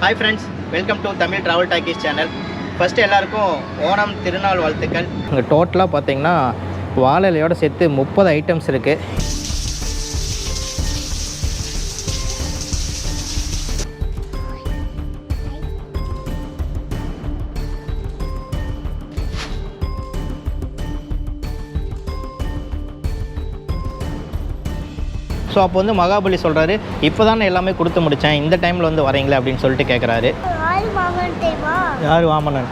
Hi friends, welcome to Tamil Travel Talkies channel. First எல்லாருக்கும் ஓணம் திருநாள் வாழ்த்துக்கள். இங்கே டோட்டலாக பார்த்தீங்கன்னா வாழை இலையோட சேர்த்து 30 ஐட்டம்ஸ் இருக்குது. ஸோ அப்போ வந்து மகாபலி சொல்கிறாரு, இப்போ தானே எல்லாமே கொடுத்து முடித்தேன், இந்த டைமில் வந்து வரீங்களே அப்படின்னு சொல்லிட்டு கேட்குறாரு. யார் வாமனன்?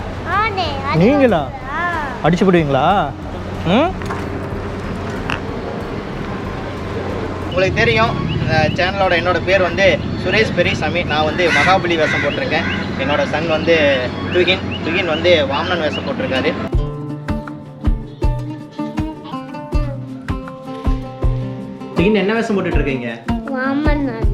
நீங்களா? அடிச்சு போடுவீங்களா? உங்களுக்கு தெரியும் இந்த சேனலோட என்னோடய பேர் வந்து சுரேஷ் பெரியசாமி. நான் வந்து மகாபலி வேஷம் போட்டிருக்கேன். என்னோடய சன் வந்து டுகின் வந்து வாமனன் வேஷம் போட்டிருக்காரு. என்ன வேஷம் போட்டுட்டு இருக்கீங்க? வாமனன்.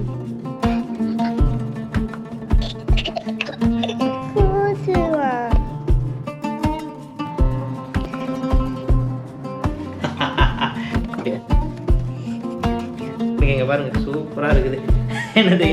இங்க பாருங்க, சூப்பரா இருக்குது. என்னது?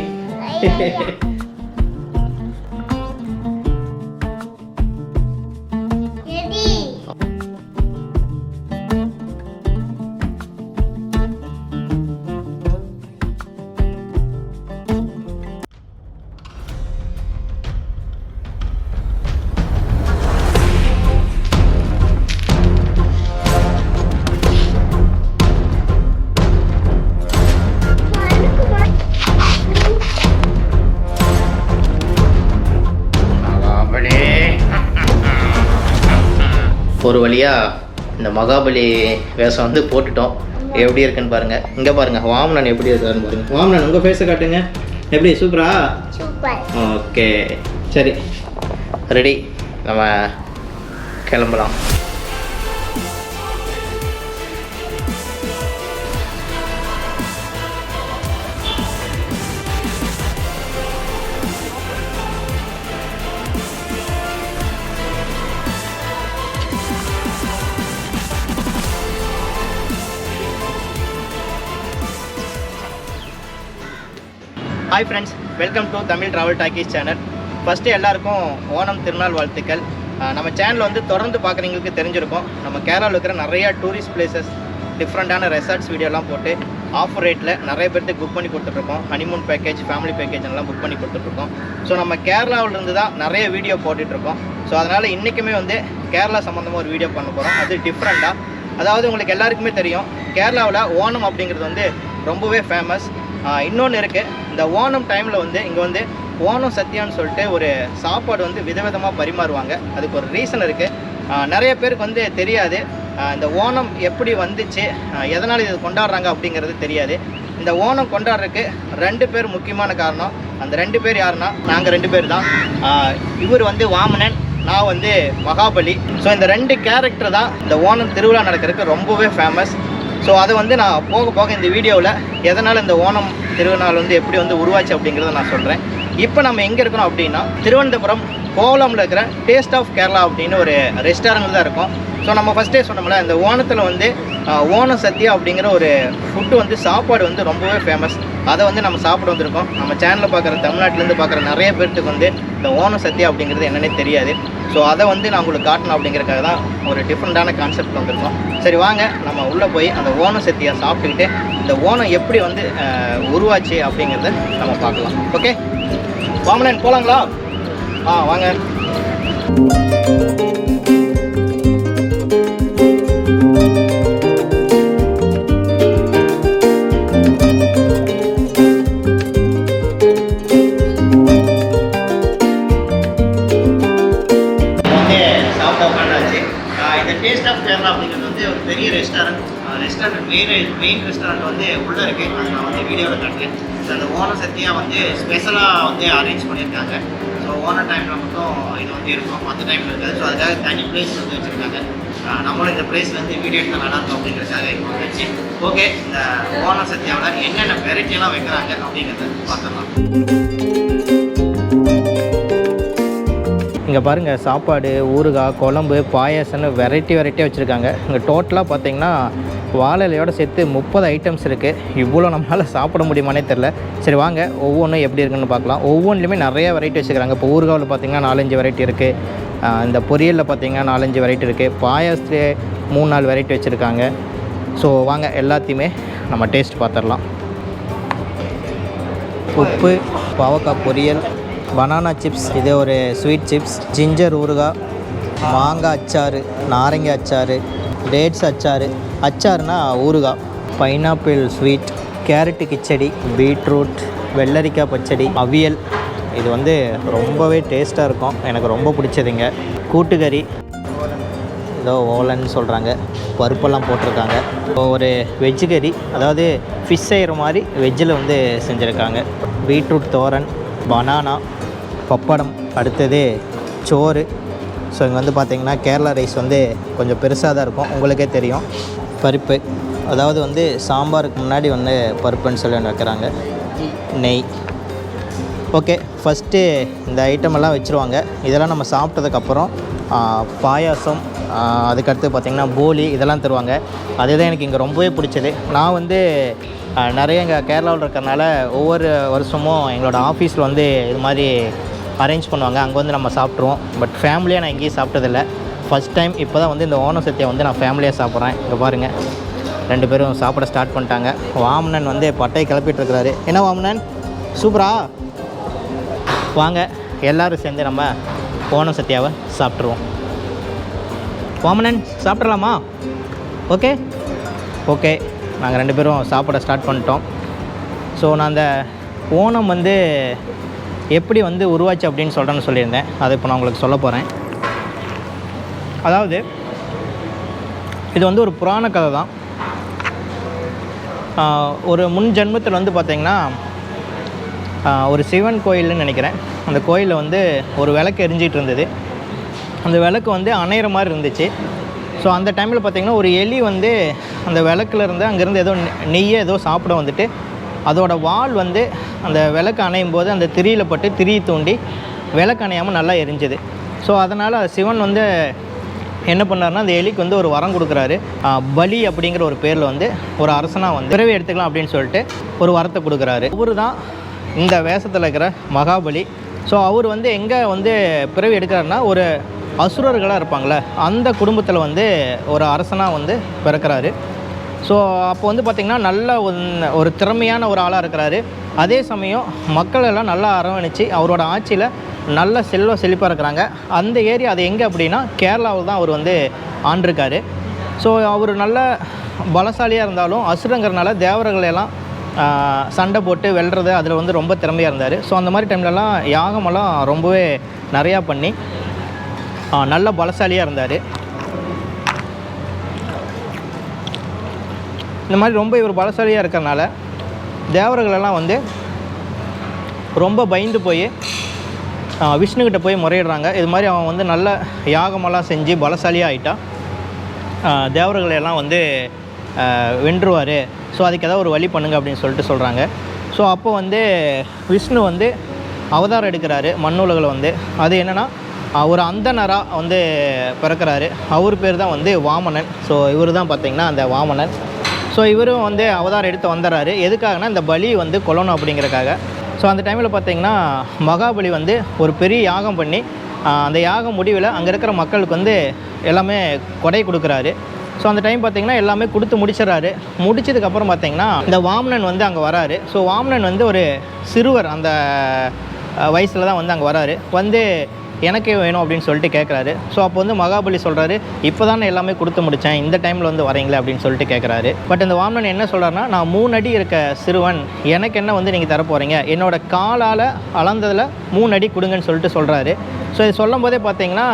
ஒரு வழியாக இந்த மகாபலி வேஷம் வந்து போட்டுட்டோம். எப்படி இருக்குன்னு பாருங்கள். இங்கே பாருங்கள் வாமனன் எப்படி இருக்காருன்னு பாருங்கள். வாமனன் உங்கள் ஃபேஸை காட்டுங்க. எப்படி? சூப்பரா? சூப்பர். ஓகே, சரி, ரெடி, நம்ம கிளம்பலாம். Hi friends, welcome to Tamil travel talkies channel. First எல்லாருக்கும் ஓணம் திருநாள் வாழ்த்துக்கள். நம்ம சேனலில் வந்து தொடர்ந்து பார்க்குறவங்களுக்கு தெரிஞ்சிருக்கும், நம்ம கேரளாவில் இருக்கிற நிறையா டூரிஸ்ட் பிளேசஸ், டிஃப்ரெண்ட்டான ரெசார்ட்ஸ் வீடியோலாம் போட்டு ஆஃபர் ரேட்டில் நிறைய பேருக்கு புக் பண்ணி கொடுத்துட்ருக்கோம். ஹனிமூன் பேக்கேஜ், ஃபேமிலி பேக்கேஜ் எல்லாம் புக் பண்ணி கொடுத்துட்ருக்கோம். ஸோ நம்ம கேரளாவிலேருந்து தான் நிறைய வீடியோ போட்டுட்ருக்கோம். ஸோ அதனால் இன்றைக்குமே வந்து கேரளா சம்மந்தமாக ஒரு வீடியோ பண்ண போகிறோம். அது டிஃப்ரெண்ட்டாக, அதாவது உங்களுக்கு எல்லாருக்குமே தெரியும் கேரளாவில் ஓணம் அப்படிங்கிறது வந்து ரொம்பவே ஃபேமஸ். இன்னொன்று இருக்குது, இந்த ஓணம் டைமில் வந்து இங்கே வந்து ஓணம் சத்யான்னு சொல்லிட்டு ஒரு சாப்பாடு வந்து விதவிதமாக பரிமாறுவாங்க. அதுக்கு ஒரு ரீசன் இருக்குது. நிறைய பேருக்கு வந்து தெரியாது இந்த ஓணம் எப்படி வந்துச்சு, எதனால் இது கொண்டாடுறாங்க அப்படிங்கிறது தெரியாது. இந்த ஓணம் கொண்டாடுறதுக்கு 2 பேர் முக்கியமான காரணம். அந்த 2 பேர் யாருன்னா, நாங்கள் 2 பேர் தான். இவர் வந்து வாமனன், நான் வந்து மகாபலி. ஸோ இந்த 2 கேரக்டர் தான் இந்த ஓணம் திருவிழா நடக்கிறதுக்கு ரொம்பவே ஃபேமஸ். ஸோ அதை வந்து நான் போக போக இந்த வீடியோவில் எதனால் இந்த ஓணம் திருநாள் வந்து எப்படி வந்து உருவாச்சு அப்படிங்கிறத நான் சொல்கிறேன். இப்போ நம்ம எங்கே இருக்கிறோம் அப்படின்னா, திருவனந்தபுரம் கோவலமில் இருக்கிற டேஸ்ட் ஆஃப் கேரளா அப்படின்னு ஒரு ரெஸ்டாரண்ட் தான் இருக்கும். ஸோ நம்ம ஃபஸ்ட்டே சொன்னோம்ல, இந்த ஓணத்தில் வந்து ஓணம் சத்யா அப்படிங்கிற ஒரு ஃபுட்டு வந்து சாப்பாடு வந்து ரொம்பவே ஃபேமஸ். அதை வந்து நம்ம சாப்பிட வந்திருக்கோம். நம்ம சேனலில் பார்க்குற தமிழ்நாட்டிலேருந்து பார்க்குற நிறைய பேர்த்துக்கு வந்து இந்த ஓணம் சத்யா அப்படிங்கிறது என்னன்னே தெரியாது. ஸோ அதை வந்து நான் உங்களுக்கு காட்டணும் அப்படிங்கிறதுக்காக தான் ஒரு டிஃப்ரெண்ட்டான கான்செப்ட் வந்திருக்கோம். சரி வாங்க, நம்ம உள்ளே போய் அந்த ஓணம் சத்யா சாப்பிட்டுக்கிட்டு இந்த ஓணம் எப்படி வந்து உருவாச்சு அப்படிங்கிறத நம்ம பார்க்கலாம். ஓகே வாமனன், போகலாங்களா? வாங்க. டேஸ்ட் ஆஃப் கேரளா அப்படிங்கிறது வந்து ஒரு பெரிய ரெஸ்டாரண்ட். மெயின் ரெஸ்டாரண்ட் வந்து உள்ளே இருக்குது. அது நான் வந்து வீடியோவில் காட்டுறேன். அந்த ஓணம் சத்யா வந்து ஸ்பெஷலாக வந்து அரேஞ்ச் பண்ணியிருக்காங்க. ஸோ ஓணம் டைமில் மட்டும் இது வந்து இருக்கும், மற்ற டைமில் இருக்காது. ஸோ அதுக்காக தனி பிளேஸ் வந்து வச்சுருக்காங்க. நம்மளும் இந்த பிளேஸில் வந்து வீடியோ எடுத்தால் நல்லாயிருக்கும் அப்படிங்கிறதுக்காக இப்போ வந்துச்சு. ஓகே, இந்த ஓணம் சத்யாவில் என்னென்ன வெரைட்டியெல்லாம் வைக்கிறாங்க அப்படிங்கிறத பார்த்துடலாம். இங்கே பாருங்கள், சாப்பாடு, ஊறுகாய், குழம்பு, பாயாசம்னு வெரைட்டியாக வச்சுருக்காங்க. இங்கே டோட்டலாக பார்த்தீங்கன்னா வாழை இலையோட சேர்த்து 30 ஐட்டம்ஸ் இருக்குது. இவ்வளோ நம்மளால் சாப்பிட முடியுமானே தெரில. சரி வாங்க ஒவ்வொன்றும் எப்படி இருக்குன்னு பார்க்கலாம். ஒவ்வொன்றுலையுமே நிறைய வெரைட்டி வச்சுக்கிறாங்க. இப்போ ஊறுகாவில் பார்த்திங்கன்னா 4-5 வெரைட்டி இருக்குது. இந்த பொரியலில் பார்த்திங்கன்னா 4-5 வெரைட்டி இருக்குது. பாயாசத்துலேயே 3-4 வெரைட்டி வச்சுருக்காங்க. ஸோ வாங்க எல்லாத்தையுமே நம்ம டேஸ்ட் பார்த்துடலாம். உப்பு, பாவக்காய் பொரியல், பனானா சிப்ஸ், இது ஒரு ஸ்வீட் சிப்ஸ், ஜிஞ்சர் ஊறுகாய், மாங்காய் அச்சாறு, நாரங்க அச்சாறு, டேட்ஸ் அச்சாறு, அச்சாறுனா ஊறுகாய், pineapple sweet, carrot khichdi, beetroot, வெள்ளரிக்காய் பச்சடி, அவியல். இது வந்து ரொம்பவே டேஸ்ட்டாக இருக்கும். எனக்கு ரொம்ப பிடிச்சதுங்க. கூட்டுக்கறி, ஏதோ ஓலன்னு சொல்கிறாங்க, பருப்பெல்லாம் போட்டிருக்காங்க. ஒரு வெஜ்ஜு கறி, அதாவது ஃபிஷ் செய்கிற மாதிரி வெஜ்ஜில் வந்து செஞ்சுருக்காங்க. பீட்ரூட் தோரன், பனானா, பப்படம், அடுத்தது சோறு. ஸோ இங்கே வந்து பார்த்திங்கன்னா கேரளா ரைஸ் வந்து கொஞ்சம் பெருசாக தான் இருக்கும், உங்களுக்கே தெரியும். பருப்பு, அதாவது வந்து சாம்பாருக்கு முன்னாடி வந்து பருப்புன்னு சொல்லி ஒன்று வைக்கிறாங்க. நெய். ஓகே, ஃபஸ்ட்டு இந்த ஐட்டமெல்லாம் வச்சுருவாங்க. இதெல்லாம் நம்ம சாப்பிட்டதுக்கப்புறம் பாயாசம், அதுக்கடுத்து பார்த்திங்கன்னா போலி, இதெல்லாம் தருவாங்க. அதுதான் எனக்கு இங்கே ரொம்பவே பிடிச்சது. நான் வந்து நிறைய இங்கே கேரளாவில் இருக்கிறனால ஒவ்வொரு வருஷமும் எங்களோட ஆஃபீஸில் வந்து இது மாதிரி அரேஞ்ச் பண்ணுவாங்க. அங்கே வந்து நம்ம சாப்பிட்ருவோம். பட் ஃபேமிலியாக நான் எங்கேயும் சாப்பிட்டதில்லை. ஃபஸ்ட் டைம் இப்போ தான் வந்து இந்த ஓணம் சத்தியை வந்து நான் ஃபேமிலியாக சாப்பிட்றேன். இங்கே பாருங்கள், 2 பேரும் சாப்பிட ஸ்டார்ட் பண்ணிட்டாங்க. வாமனன் வந்து பட்டையை கிளப்பிட்டுருக்கிறாரு. என்ன வாமனன், சூப்பரா? வாங்க எல்லோரும் சேர்ந்து நம்ம ஓணம் சத்தியாவை சாப்பிட்ருவோம். வாமனன் சாப்பிட்றலாமா? ஓகே ஓகே, நாங்கள் 2 பேரும் சாப்பிட ஸ்டார்ட் பண்ணிட்டோம். ஸோ நான் அந்த ஓணம் வந்து எப்படி வந்து உருவாச்சு அப்படின்னு சொல்லியிருந்தேன். அதை இப்போ நான் உங்களுக்கு சொல்ல போகிறேன். அதாவது இது வந்து ஒரு புராண கதை தான். ஒரு முன் ஜென்மத்தில் வந்து பார்த்திங்கன்னா ஒரு சிவன் கோயில்னு நினைக்கிறேன். அந்த கோயிலில் வந்து ஒரு விளக்கு எரிஞ்சிகிட்டு இருந்தது. அந்த விளக்கு வந்து அணையிற மாதிரி இருந்துச்சு. ஸோ அந்த டைமில் பார்த்திங்கன்னா ஒரு எலி வந்து அந்த விளக்கில் இருந்து அங்கேருந்து ஏதோ நெய்யை ஏதோ சாப்பிட வந்துட்டு அதோட வால் வந்து அந்த விளக்கு அணையும் போது அந்த திரியில் பட்டு திரி தூண்டி விளக்கு அணையாமல் நல்லா எரிஞ்சுது. ஸோ அதனால் சிவன் வந்து என்ன பண்ணார்னா அந்த எலிக்கு வந்து ஒரு வரம் கொடுக்குறாரு. பலி அப்படிங்கிற ஒரு பேரில் வந்து ஒரு அரசனாக வந்து பிறவி எடுத்துக்கலாம் அப்படின்னு சொல்லிட்டு ஒரு வரத்தை கொடுக்குறாரு. அவரு தான் இந்த வேஷத்தில் இருக்கிற மகாபலி. ஸோ அவர் வந்து எங்கே வந்து பிறவி எடுக்கிறாருன்னா ஒரு அசுரர்களாக இருப்பாங்களே அந்த குடும்பத்தில் வந்து ஒரு அரசனாக வந்து பிறக்கிறாரு. ஸோ அப்போ வந்து பார்த்திங்கன்னா நல்ல ஒரு திறமையான ஒரு ஆளாக இருக்கிறாரு. அதே சமயம் மக்கள் எல்லாம் நல்லா அரவணைச்சு அவரோட ஆட்சியில் நல்ல செழிப்பாக இருக்கிறாங்க. அந்த ஏரியா அது எங்கே அப்படின்னா கேரளாவில் தான் அவர் வந்து ஆண்டிருக்காரு. ஸோ அவர் நல்ல பலசாலியாக இருந்தாலும் அசுரங்கிறனால தேவர்களெல்லாம் சண்டை போட்டு வெல்றது அதில் வந்து ரொம்ப திறமையாக இருந்தார். ஸோ அந்த மாதிரி டைம்லலாம் யாகமெல்லாம் ரொம்பவே நிறையா பண்ணி நல்ல பலசாலியாக இருந்தார். இந்த மாதிரி ரொம்ப இவர் பலசாலியாக இருக்கிறனால தேவர்களெல்லாம் வந்து ரொம்ப பயந்து போய் விஷ்ணுக்கிட்ட போய் முறையிடுறாங்க. இது மாதிரி அவன் வந்து நல்ல யாகமெல்லாம் செஞ்சு பலசாலியாக ஆகிட்டா தேவர்களெல்லாம் வந்து வென்றுவார். ஸோ அதுக்கு ஏதாவது ஒரு வழி பண்ணுங்க அப்படின்னு சொல்கிறாங்க. ஸோ அப்போ வந்து விஷ்ணு வந்து அவதாரம் எடுக்கிறாரு மண்ணுலகில் வந்து. அது என்னென்னா ஒரு அந்தனராக வந்து பிறக்கிறாரு. அவர் பேர் தான் வந்து வாமனன். ஸோ இவர் தான் பார்த்திங்கன்னா அந்த வாமனன். ஸோ இவரும் வந்து அவதாரம் எடுத்து வந்துடுறாரு. எதுக்காகனா இந்த பலி வந்து கொல்லணும் அப்படிங்கிறக்காக. ஸோ அந்த டைமில் பார்த்திங்கன்னா மகாபலி வந்து ஒரு பெரிய யாகம் பண்ணி அந்த யாகம் முடிவில் அங்கே இருக்கிற மக்களுக்கு வந்து எல்லாமே கொடை கொடுக்குறாரு. ஸோ அந்த டைம் பார்த்திங்கன்னா எல்லாமே கொடுத்து முடிச்சிடறாரு. முடிச்சதுக்கப்புறம் பார்த்திங்கன்னா இந்த வாமனன் வந்து அங்கே வராரு. ஸோ வாமனன் வந்து ஒரு சிறுவர் அந்த வயசில் தான் வந்து அங்கே வராரு. வந்து எனக்கே வேணும் அப்படின்னு சொல்லிட்டு கேட்குறாரு. ஸோ அப்போ வந்து மகாபலி சொல்கிறாரு, இப்போ தான் நான் எல்லாமே கொடுத்து முடித்தேன், இந்த டைமில் வந்து வரீங்களே அப்படின்னு சொல்லிட்டு கேட்குறாரு. பட் இந்த வாமனன் என்ன சொல்கிறாருன்னா, நான் 3 அடி இருக்க சிறுவன், எனக்கு என்ன வந்து நீங்கள் தரப்போகிறீங்க, என்னோட காலால் அளந்ததில் 3 அடி கொடுங்கன்னு சொல்லிட்டு சொல்கிறாரு. ஸோ இது சொல்லும் போதே பார்த்தீங்கன்னா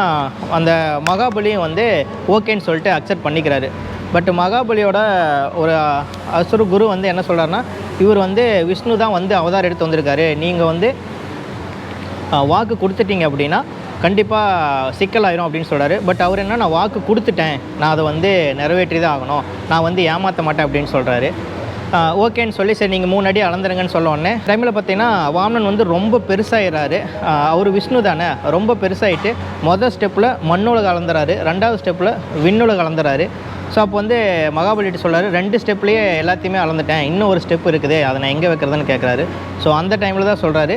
அந்த மகாபலியும் வந்து ஓகேன்னு சொல்லிட்டு அக்செப்ட் பண்ணிக்கிறாரு. பட் மகாபலியோட ஒரு அசுர குரு வந்து என்ன சொல்கிறாருன்னா, இவர் வந்து விஷ்ணு தான் வந்து அவதாரம் எடுத்து வந்திருக்காரு, நீங்கள் வந்து வாக்கு கொடுத்துட்டீங்க அப்படின்னா கண்டிப்பாக சிக்கலாயிரும் அப்படின்னு சொல்கிறாரு. பட் அவர் என்ன, நான் வாக்கு கொடுத்துட்டேன், நான் அதை வந்து நிறைவேற்றி தான் ஆகணும், நான் வந்து ஏமாற்ற மாட்டேன் அப்படின்னு சொல்கிறாரு. ஓகேன்னு சொல்லி சரி நீங்கள் 3 அடி அளந்துருங்கன்னு சொல்ல உடனே டைமில் பார்த்தீங்கன்னா வாமனன் வந்து ரொம்ப பெருசாகிடுறாரு. அவர் விஷ்ணு தானே, ரொம்ப பெருசாகிட்டு மொதல் ஸ்டெப்பில் மண்ணுலக அளந்துறாரு, 2வது ஸ்டெப்பில் விண்ணுலக அளந்துறாரு. ஸோ அப்போ வந்து மகாபலிகிட்ட சொல்கிறாரு 2 ஸ்டெப்லேயே எல்லாத்தையுமே அளந்துட்டேன், இன்னும் ஒரு ஸ்டெப் இருக்குது, அதை நான் எங்கே வைக்கிறதுன்னு கேட்குறாரு. ஸோ அந்த டைமில் தான் சொல்கிறாரு,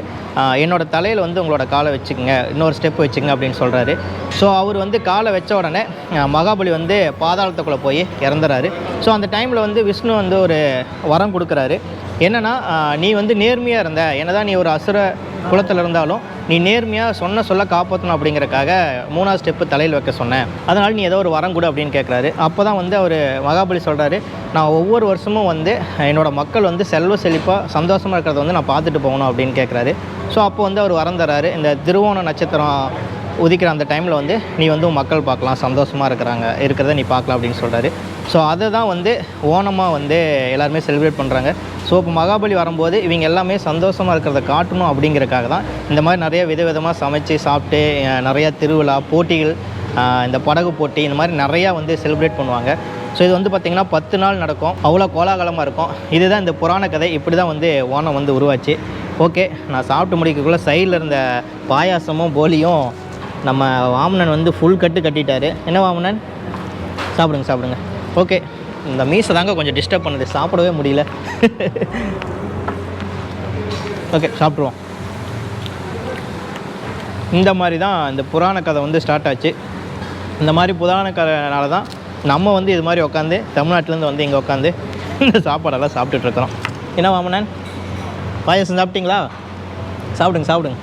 என்னோடய தலையில் வந்து உங்களோட காலை வச்சுக்கோங்க, இன்னொரு ஸ்டெப் வச்சுக்கங்க அப்படின்னு சொல்கிறாரு. ஸோ அவர் வந்து காலை வச்ச உடனே மகாபலி வந்து பாதாளத்துக்குள்ளே போய் இறந்துறாரு. ஸோ அந்த டைமில் வந்து விஷ்ணு வந்து ஒரு வரம் கொடுக்குறாரு. என்னென்னா, நீ வந்து நேர்மையாக இருந்த, என்னதான் நீ ஒரு அசுர குலத்தில் இருந்தாலும் நீ நேர்மையாக சொல்ல காப்பாற்றணும் அப்படிங்கிறக்காக 3ஆவது ஸ்டெப்பு தலையில் வைக்க சொன்னேன், அதனால் நீ ஏதோ ஒரு வரம் கொடு அப்படின்னு கேட்குறாரு. அப்போ தான் வந்து அவர் மகாபலி சொல்கிறாரு, நான் ஒவ்வொரு வருஷமும் வந்து என்னோடய மக்கள் வந்து செல்வ செழிப்பாக சந்தோஷமாக இருக்கிறத வந்து நான் பார்த்துட்டு போகணும் அப்படின்னு கேட்குறாரு. ஸோ அப்போ வந்து அவர் வரம் தராரு, இந்த திருவோண நட்சத்திரம் உதிக்கிற அந்த டைமில் வந்து நீ வந்து மக்கள் பார்க்கலாம், சந்தோஷமாக இருக்கிறத நீ பார்க்கலாம் அப்படின்னு சொல்கிறாரு. ஸோ அதை தான் வந்து ஓணமாக வந்து எல்லாருமே செலிப்ரேட் பண்ணுறாங்க. ஸோ இப்போ மகாபலி வரும்போது இவங்க எல்லாமே சந்தோஷமாக இருக்கிறத காட்டணும் அப்படிங்கிறக்காக தான் இந்த மாதிரி நிறைய விதவிதமாக சமைச்சு சாப்பிட்டு நிறையா திருவிழா போட்டிகள், இந்த படகு போட்டி, இந்த மாதிரி நிறையா வந்து செலிப்ரேட் பண்ணுவாங்க. ஸோ இது வந்து பார்த்திங்கன்னா 10 நாள் நடக்கும், அவ்வளோ கோலாகலமாக இருக்கும். இதுதான் இந்த புராண கதை, இப்படி தான் வந்து ஓணம் வந்து உருவாச்சு. ஓகே, நான் சாப்பிட்டு முடிக்கக்குள்ளே சைடில் இருந்த பாயாசமும் போலியும் நம்ம வாமனன் வந்து ஃபுல் கட்டிட்டாரு. என்ன வாமனன், சாப்பிடுங்க. ஓகே, இந்த மீசை தாங்க கொஞ்சம் டிஸ்டர்ப் பண்ணுது, சாப்பிடவே முடியல. ஓகே, சாப்பிட்ருவோம். இந்த மாதிரி தான் இந்த புராண கதை வந்து ஸ்டார்ட் ஆச்சு. இந்த மாதிரி புராண கதைனால தான் நம்ம வந்து இது மாதிரி உட்காந்து தமிழ்நாட்டிலேருந்து வந்து இங்கே உட்காந்து இந்த சாப்பாடெல்லாம் சாப்பிட்டுட்ருக்குறோம். என்ன வாமனன், பாயாசம் சாப்பிட்டீங்களா? சாப்பிடுங்க.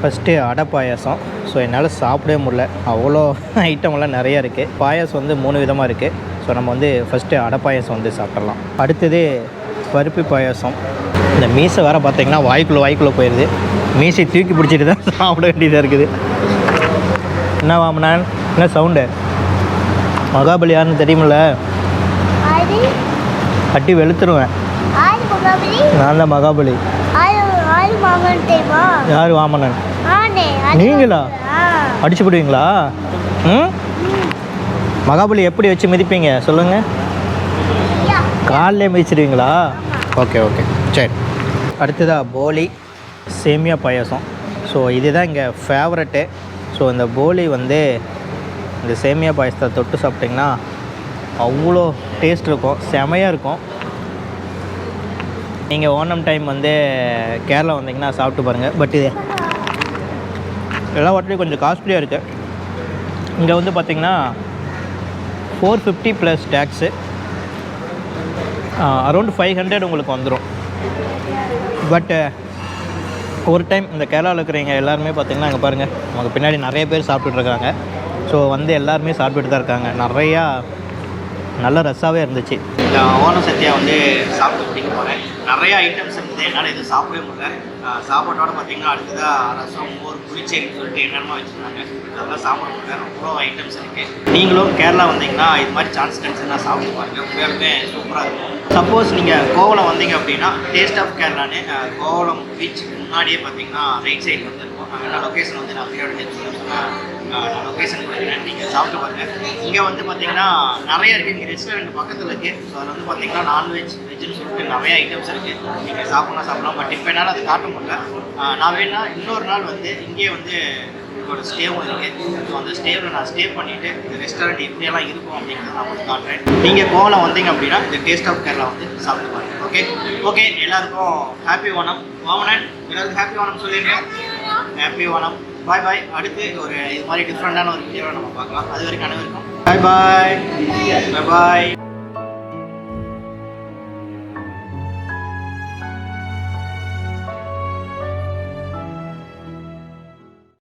ஃபஸ்ட்டு அடை பாயாசம். ஸோ என்னால் சாப்பிடவே முடியல, அவ்வளோ ஐட்டமெல்லாம் நிறையா இருக்குது. பாயாசம் வந்து 3 விதமாக இருக்குது. ஸோ நம்ம வந்து ஃபஸ்ட்டு அடை பாயாசம் வந்து சாப்பிட்றலாம். அடுத்தது பருப்பு பாயாசம். இந்த மீசை வேறு பார்த்திங்கன்னா வாய்க்குள்ளே போயிடுது, மீசை தூக்கி பிடிச்சிட்டு தான் சாப்பிட வேண்டியதாக இருக்குது. என்ன வாமனான், என்ன சவுண்டு? மகாபலி யாருன்னு தெரியுமில்ல? கட்டி வெளுத்துருவேன். நான் தான் மகாபலி. யார் வாமனன்? நீங்களா? அடிச்சு போடுவீங்களா? மகாபலி எப்படி வச்சு மிதிப்பீங்க சொல்லுங்கள்? காலிலே மிதிச்சிடுவீங்களா? ஓகே சரி. அடுத்ததாக போலி சேமியா பாயாசம். ஸோ இதுதான் இங்கே ஃபேவரட்டு. ஸோ இந்த போலி வந்து இந்த சேமியா பாயாசத்தை தொட்டு சாப்பிட்டிங்கன்னா அவ்வளோ டேஸ்ட் இருக்கும், செமையாக இருக்கும். நீங்கள் ஓணம் டைம் வந்து கேரளா வந்தீங்கன்னா சாப்பிட்டு பாருங்கள். பட் இது எல்லா ஹோட்டலையும் கொஞ்சம் காஸ்ட்லியாக இருக்குது. இங்கே வந்து பார்த்திங்கன்னா 450 ப்ளஸ் டேக்ஸு, அரௌண்ட் 500 உங்களுக்கு வந்துடும். பட்டு ஒரு டைம் இந்த கேரளாவில் இருக்கிறவங்க எல்லாருமே பார்த்திங்கன்னா அங்கே பாருங்கள், நமக்கு பின்னாடி நிறைய பேர் சாப்பிட்டுட்ருக்காங்க. ஸோ வந்து எல்லாருமே சாப்பிட்டுட்டு தான் இருக்காங்க. நிறையா நல்ல ரஸ்ஸாகவே இருந்துச்சு. இந்த ஓணம் சத்யா வந்து சாப்பிட்டு பிடிக்க போகிறேன். நிறைய ஐட்டம்ஸ் இருக்குது, என்னால் எதுவும் சாப்பிடவே முடியல. சாப்பாட்டோட பார்த்திங்கன்னா அடுத்ததாக ரசம், மோர், புளிச்சேரின்னு சொல்லிட்டு என்னென்னமோ வச்சுருந்தாங்க. அதெல்லாம் சாப்பிட முடியல, அவ்வளோ ஐட்டம்ஸ் இருக்குது. நீங்களும் கேரளா வந்தீங்கன்னா இது மாதிரி சான்ஸ் கிடச்சுன்னா சாப்பிட்டு பாருங்கள், உண்மையாலுமே சூப்பராக இருக்கும். சப்போஸ் நீங்கள் கோவலம் வந்தீங்க அப்படின்னா டேஸ்ட் ஆஃப் கேரளான்னு கோவலம் பீச் முன்னாடியே பார்த்தீங்கன்னா ரைட் சைடில் வந்து இருக்கும். அங்கே லொக்கேஷன் வந்து நான் வீடியோட நான் லொக்கேஷன் கொடுக்குறேன், நீங்கள் சாப்பிட்டு பாருங்கள். இங்கே வந்து பார்த்திங்கன்னா நிறையா இருக்குது, இங்கே ரெஸ்டாரண்ட் பக்கத்தில் இருக்குது. ஸோ அதில் வந்து பார்த்திங்கன்னா நான்வெஜ், வெஜ்ஜுன்னு சொல்லிட்டு நிறைய ஐட்டம்ஸ் இருக்குது. நீங்கள் சாப்பிட்லாம். பட் இப்போ என்னால் அதை காட்ட முடியல. நான் வேணா இன்னொரு நாள் வந்து இங்கேயே வந்து என்னோட ஸ்டேவும் இருக்குது. ஸோ அந்த ஸ்டேவில் நான் ஸ்டே பண்ணிவிட்டு இந்த ரெஸ்டாரண்ட் எப்படியெல்லாம் இருக்கும் அப்படிங்கிறத நான் உங்களுக்கு காட்டுறேன். நீங்கள் கோவலம் வந்தீங்க அப்படின்னா இந்த டேஸ்ட் ஆஃப் கேரளா வந்து சாப்பிட்டு பாருங்கள். ஓகே எல்லாருக்கும் ஹாப்பி ஓணம். வாமனன் எல்லாருக்கும் ஹாப்பி ஓணம் சொல்லிடுறேன். ஹாப்பி ஓணம். பாய். அடுத்து ஒரு இது மாதிரி டிஃப்ரெண்டான ஒரு வீடியோவை நம்ம பார்க்கலாம். அது வரைக்கும் அனைவருக்கும் பாய்.